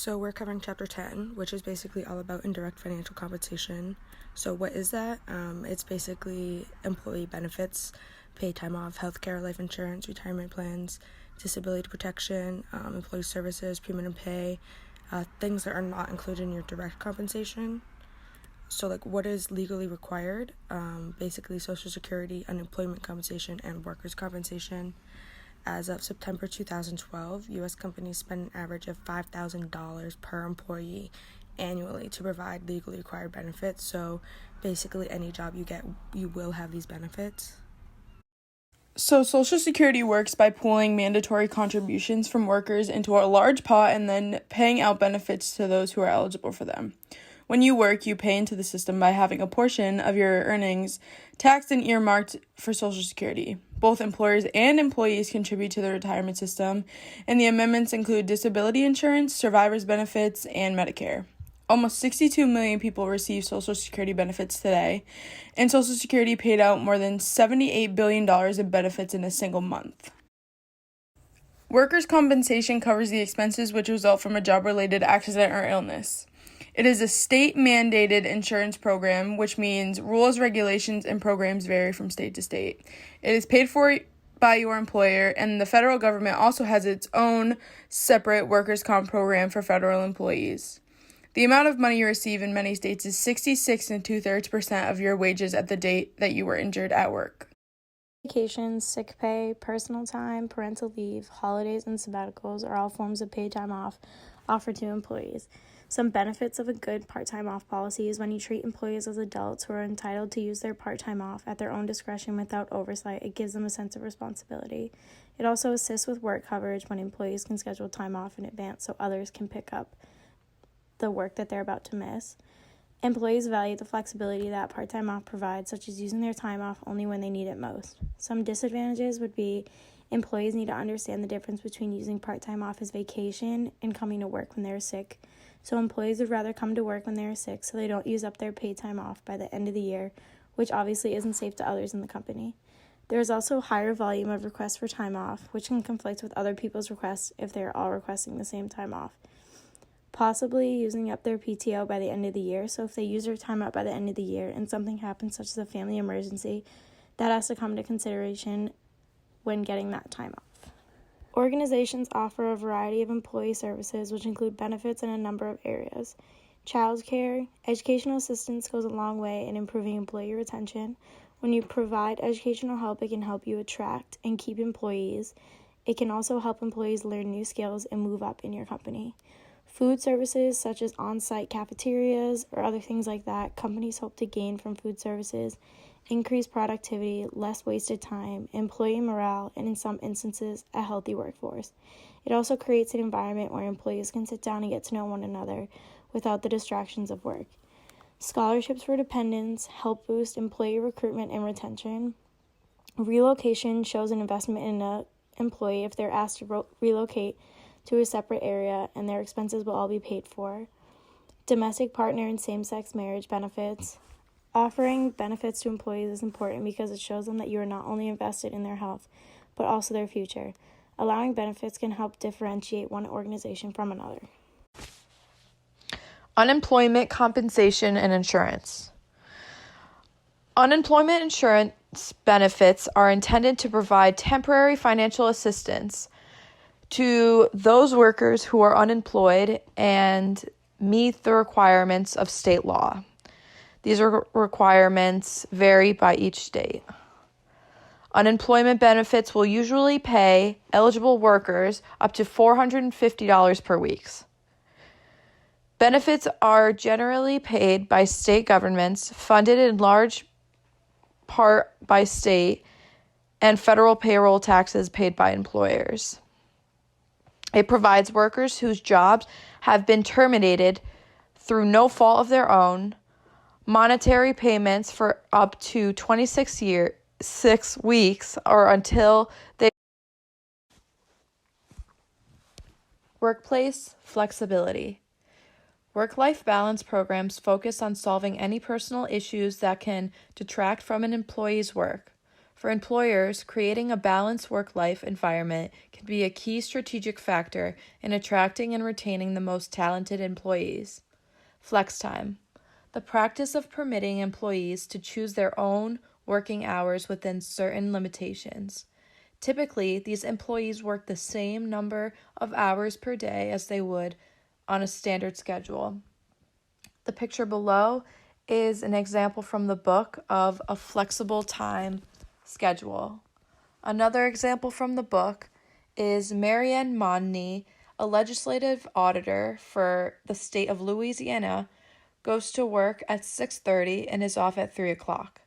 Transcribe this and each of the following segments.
So we're covering Chapter 10, which is basically all about indirect financial compensation. So what is that? It's basically employee benefits, paid time off, healthcare, life insurance, retirement plans, disability protection, employee services, premium and pay, things that are not included in your direct compensation. So what is legally required? Basically Social Security, unemployment compensation, and workers' compensation. As of September 2012, U.S. companies spend an average of $5,000 per employee annually to provide legally required benefits. So basically any job you get, you will have these benefits. So Social Security works by pooling mandatory contributions from workers into a large pot and then paying out benefits to those who are eligible for them. When you work, you pay into the system by having a portion of your earnings taxed and earmarked for Social Security. Both employers and employees contribute to the retirement system, and the amendments include disability insurance, survivors benefits, and Medicare. Almost 62 million people receive Social Security benefits today, and Social Security paid out more than $78 billion in benefits in a single month. Workers' compensation covers the expenses which result from a job-related accident or illness. It is a state-mandated insurance program, which means rules, regulations, and programs vary from state to state. It is paid for by your employer, and the federal government also has its own separate workers' comp program for federal employees. The amount of money you receive in many states is 66 2/3% of your wages at the date that you were injured at work. Vacations, sick pay, personal time, parental leave, holidays, and sabbaticals are all forms of paid time off offered to employees. Some benefits of a good part-time off policy is when you treat employees as adults who are entitled to use their part-time off at their own discretion without oversight. It gives them a sense of responsibility. It also assists with work coverage when employees can schedule time off in advance so others can pick up the work that they're about to miss. Employees value the flexibility that part-time off provides, such as using their time off only when they need it most. Some disadvantages would be employees need to understand the difference between using part-time off as vacation and coming to work when they're sick. So employees would rather come to work when they are sick so they don't use up their paid time off by the end of the year, which obviously isn't safe to others in the company. There is also a higher volume of requests for time off, which can conflict with other people's requests if they are all requesting the same time off, possibly using up their PTO by the end of the year. So if they use their time up by the end of the year and something happens, such as a family emergency, that has to come into consideration when getting that time off. Organizations offer a variety of employee services, which include benefits in a number of areas. Childcare, educational assistance goes a long way in improving employee retention. When you provide educational help, it can help you attract and keep employees. It can also help employees learn new skills and move up in your company. Food services, such as on-site cafeterias or other things like that, companies hope to gain from food services, increase productivity, less wasted time, employee morale, and in some instances, a healthy workforce. It also creates an environment where employees can sit down and get to know one another without the distractions of work. Scholarships for dependents help boost employee recruitment and retention. Relocation shows an investment in an employee if they're asked to relocate to a separate area, and their expenses will all be paid for. Domestic partner and same-sex marriage benefits. Offering benefits to employees is important because it shows them that you are not only invested in their health, but also their future. Allowing benefits can help differentiate one organization from another. Unemployment compensation and insurance. Unemployment insurance benefits are intended to provide temporary financial assistance to those workers who are unemployed and meet the requirements of state law. These requirements vary by each state. Unemployment benefits will usually pay eligible workers up to $450 per week. Benefits are generally paid by state governments, funded in large part by state and federal payroll taxes paid by employers. It provides workers whose jobs have been terminated through no fault of their own monetary payments for up to 6 weeks or until they. Workplace flexibility. Work-life balance programs focus on solving any personal issues that can detract from an employee's work. For employers, creating a balanced work-life environment can be a key strategic factor in attracting and retaining the most talented employees. Flex time. The practice of permitting employees to choose their own working hours within certain limitations. Typically, these employees work the same number of hours per day as they would on a standard schedule. The picture below is an example from the book of a flexible time schedule. Another example from the book is Marianne Monny, a legislative auditor for the state of Louisiana, goes to work at 6:30 and is off at 3 o'clock.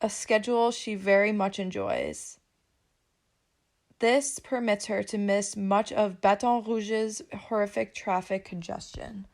A schedule she very much enjoys. This permits her to miss much of Baton Rouge's horrific traffic congestion.